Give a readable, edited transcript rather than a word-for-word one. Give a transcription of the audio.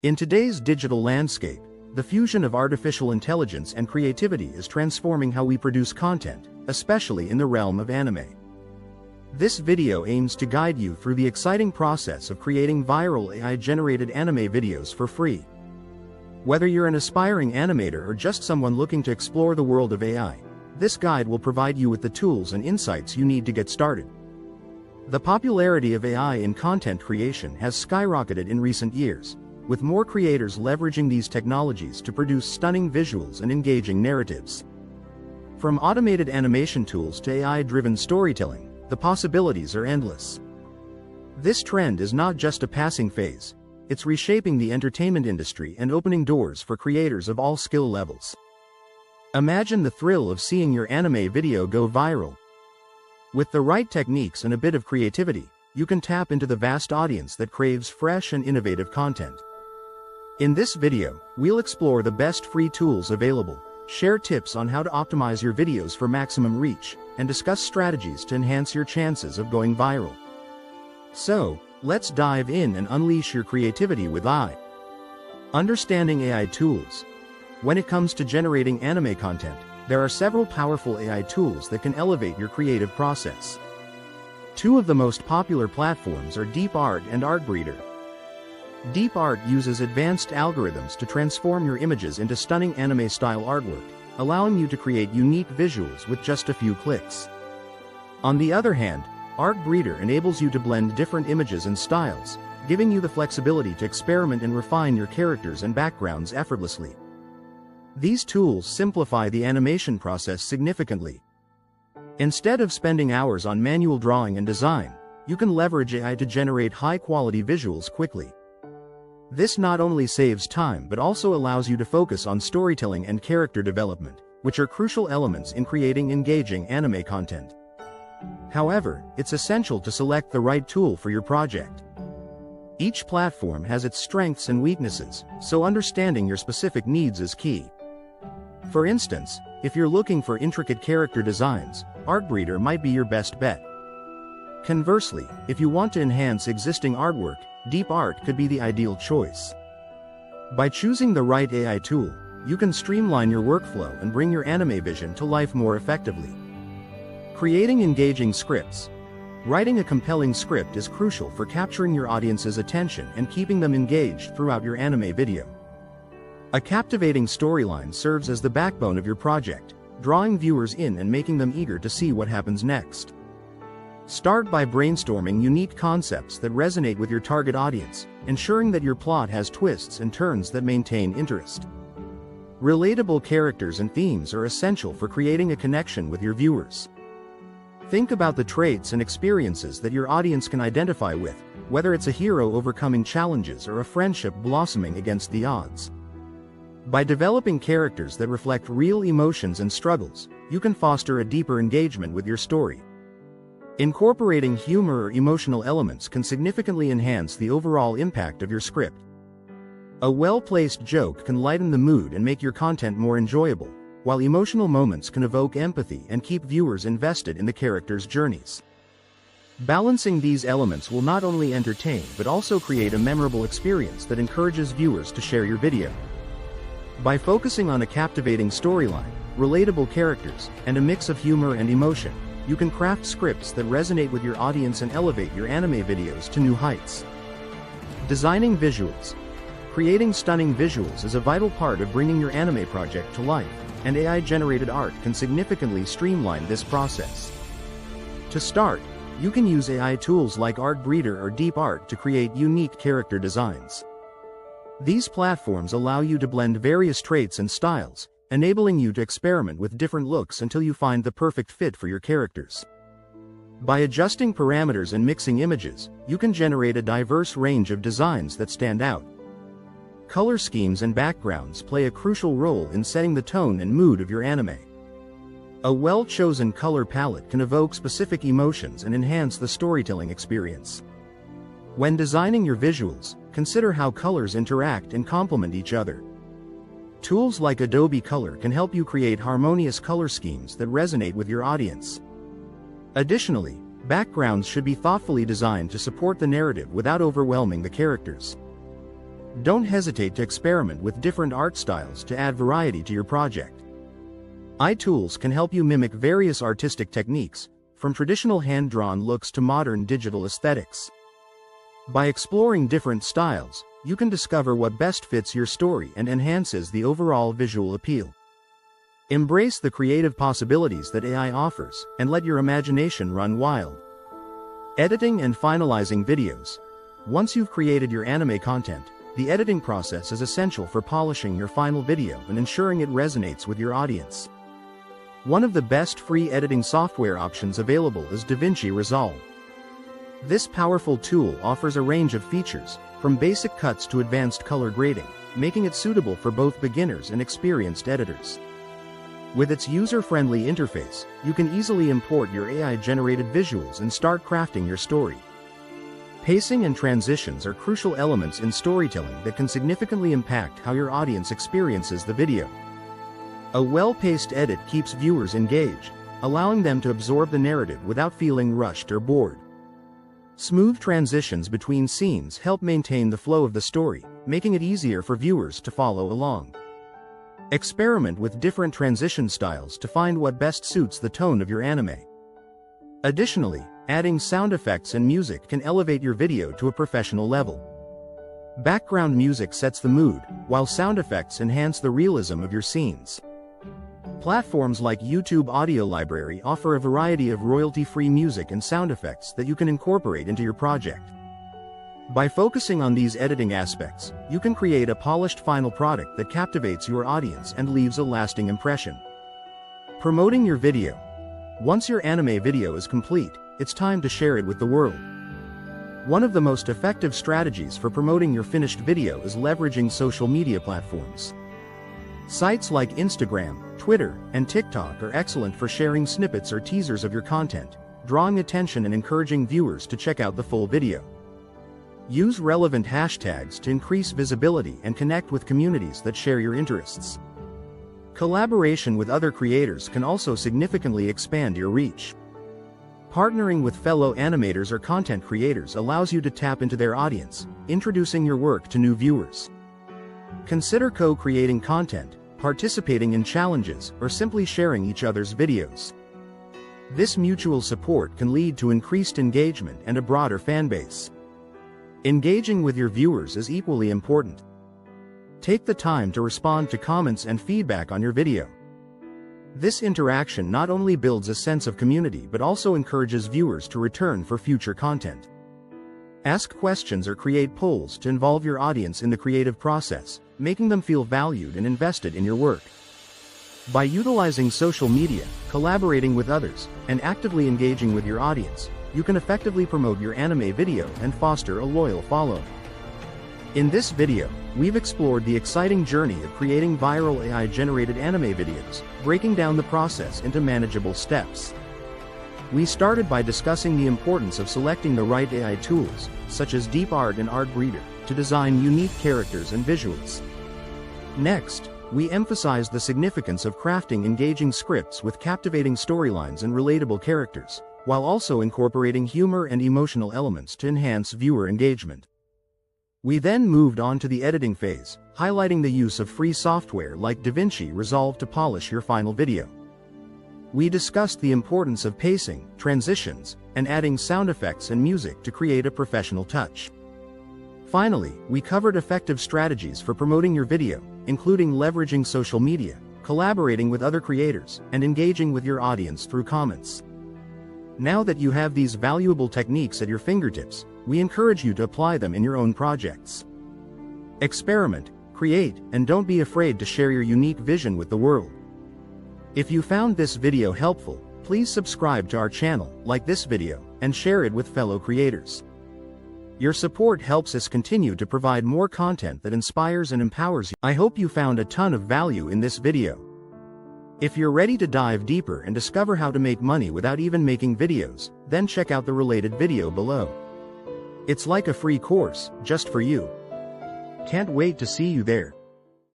In today's digital landscape, the fusion of artificial intelligence and creativity is transforming how we produce content, especially in the realm of anime. This video aims to guide you through the exciting process of creating viral AI-generated anime videos for free. Whether you're an aspiring animator or just someone looking to explore the world of AI, this guide will provide you with the tools and insights you need to get started. The popularity of AI in content creation has skyrocketed in recent years, with more creators leveraging these technologies to produce stunning visuals and engaging narratives. From automated animation tools to AI-driven storytelling, the possibilities are endless. This trend is not just a passing phase, it's reshaping the entertainment industry and opening doors for creators of all skill levels. Imagine the thrill of seeing your anime video go viral. With the right techniques and a bit of creativity, you can tap into the vast audience that craves fresh and innovative content. In this video, we'll explore the best free tools available, share tips on how to optimize your videos for maximum reach, and discuss strategies to enhance your chances of going viral. So, let's dive in and unleash your creativity with AI. Understanding AI tools. When it comes to generating anime content, there are several powerful AI tools that can elevate your creative process. Two of the most popular platforms are Deep Art and Artreeder. Deep Art uses advanced algorithms to transform your images into stunning anime-style artwork, allowing you to create unique visuals with just a few clicks. On the other hand, Artreeder enables you to blend different images and styles, giving you the flexibility to experiment and refine your characters and backgrounds effortlessly. These tools simplify the animation process significantly. Instead of spending hours on manual drawing and design, you can leverage AI to generate high-quality visuals quickly. This not only saves time but also allows you to focus on storytelling and character development, which are crucial elements in creating engaging anime content. However, it's essential to select the right tool for your project. Each platform has its strengths and weaknesses, so understanding your specific needs is key. For instance, if you're looking for intricate character designs, Artreeder might be your best bet. Conversely, if you want to enhance existing artwork, Deep Art could be the ideal choice. By choosing the right AI tool, you can streamline your workflow and bring your anime vision to life more effectively. Creating engaging scripts. Writing a compelling script is crucial for capturing your audience's attention and keeping them engaged throughout your anime video. A captivating storyline serves as the backbone of your project, drawing viewers in and making them eager to see what happens next. Start by brainstorming unique concepts that resonate with your target audience, ensuring that your plot has twists and turns that maintain interest. Relatable characters and themes are essential for creating a connection with your viewers. Think about the traits and experiences that your audience can identify with, whether it's a hero overcoming challenges or a friendship blossoming against the odds. By developing characters that reflect real emotions and struggles, you can foster a deeper engagement with your story. Incorporating humor or emotional elements can significantly enhance the overall impact of your script. A well-placed joke can lighten the mood and make your content more enjoyable, while emotional moments can evoke empathy and keep viewers invested in the characters' journeys. Balancing these elements will not only entertain but also create a memorable experience that encourages viewers to share your video. By focusing on a captivating storyline, relatable characters, and a mix of humor and emotion, you can craft scripts that resonate with your audience and elevate your anime videos to new heights. Designing visuals. Creating stunning visuals is a vital part of bringing your anime project to life, and AI-generated art can significantly streamline this process. To start, you can use AI tools like Artreeder or Deep Art to create unique character designs. These platforms allow you to blend various traits and styles, enabling you to experiment with different looks until you find the perfect fit for your characters. By adjusting parameters and mixing images, you can generate a diverse range of designs that stand out. Color schemes and backgrounds play a crucial role in setting the tone and mood of your anime. A well-chosen color palette can evoke specific emotions and enhance the storytelling experience. When designing your visuals, consider how colors interact and complement each other. Tools like Adobe Color can help you create harmonious color schemes that resonate with your audience. Additionally, backgrounds should be thoughtfully designed to support the narrative without overwhelming the characters. Don't hesitate to experiment with different art styles to add variety to your project. iTools can help you mimic various artistic techniques, from traditional hand-drawn looks to modern digital aesthetics. By exploring different styles, you can discover what best fits your story and enhances the overall visual appeal. Embrace the creative possibilities that AI offers, and let your imagination run wild. Editing and finalizing videos. Once you've created your anime content, the editing process is essential for polishing your final video and ensuring it resonates with your audience. One of the best free editing software options available is DaVinci Resolve. This powerful tool offers a range of features, from basic cuts to advanced color grading, making it suitable for both beginners and experienced editors. With its user-friendly interface, you can easily import your AI-generated visuals and start crafting your story. Pacing and transitions are crucial elements in storytelling that can significantly impact how your audience experiences the video. A well-paced edit keeps viewers engaged, allowing them to absorb the narrative without feeling rushed or bored. Smooth transitions between scenes help maintain the flow of the story, making it easier for viewers to follow along. Experiment with different transition styles to find what best suits the tone of your anime. Additionally, adding sound effects and music can elevate your video to a professional level. Background music sets the mood, while sound effects enhance the realism of your scenes. Platforms like YouTube Audio Library offer a variety of royalty-free music and sound effects that you can incorporate into your project. By focusing on these editing aspects, you can create a polished final product that captivates your audience and leaves a lasting impression. Promoting your video. Once your anime video is complete, it's time to share it with the world. One of the most effective strategies for promoting your finished video is leveraging social media platforms. Sites like Instagram, Twitter, and TikTok are excellent for sharing snippets or teasers of your content, drawing attention and encouraging viewers to check out the full video. Use relevant hashtags to increase visibility and connect with communities that share your interests. Collaboration with other creators can also significantly expand your reach. Partnering with fellow animators or content creators allows you to tap into their audience, introducing your work to new viewers. Consider co-creating content, participating in challenges, or simply sharing each other's videos. This mutual support can lead to increased engagement and a broader fan base. Engaging with your viewers is equally important. Take the time to respond to comments and feedback on your video. This interaction not only builds a sense of community but also encourages viewers to return for future content. Ask questions or create polls to involve your audience in the creative process, making them feel valued and invested in your work. By utilizing social media, collaborating with others, and actively engaging with your audience, you can effectively promote your anime video and foster a loyal following. In this video, we've explored the exciting journey of creating viral AI-generated anime videos, breaking down the process into manageable steps. We started by discussing the importance of selecting the right AI tools, such as Deep Art and Artreeder, to design unique characters and visuals. Next, we emphasized the significance of crafting engaging scripts with captivating storylines and relatable characters, while also incorporating humor and emotional elements to enhance viewer engagement. We then moved on to the editing phase, highlighting the use of free software like DaVinci Resolve to polish your final video. We discussed the importance of pacing, transitions, and adding sound effects and music to create a professional touch. Finally, we covered effective strategies for promoting your video, including leveraging social media, collaborating with other creators, and engaging with your audience through comments. Now that you have these valuable techniques at your fingertips, we encourage you to apply them in your own projects. Experiment, create, and don't be afraid to share your unique vision with the world. If you found this video helpful, please subscribe to our channel, like this video, and share it with fellow creators. Your support helps us continue to provide more content that inspires and empowers you. I hope you found a ton of value in this video. If you're ready to dive deeper and discover how to make money without even making videos, then check out the related video below. It's like a free course, just for you. Can't wait to see you there.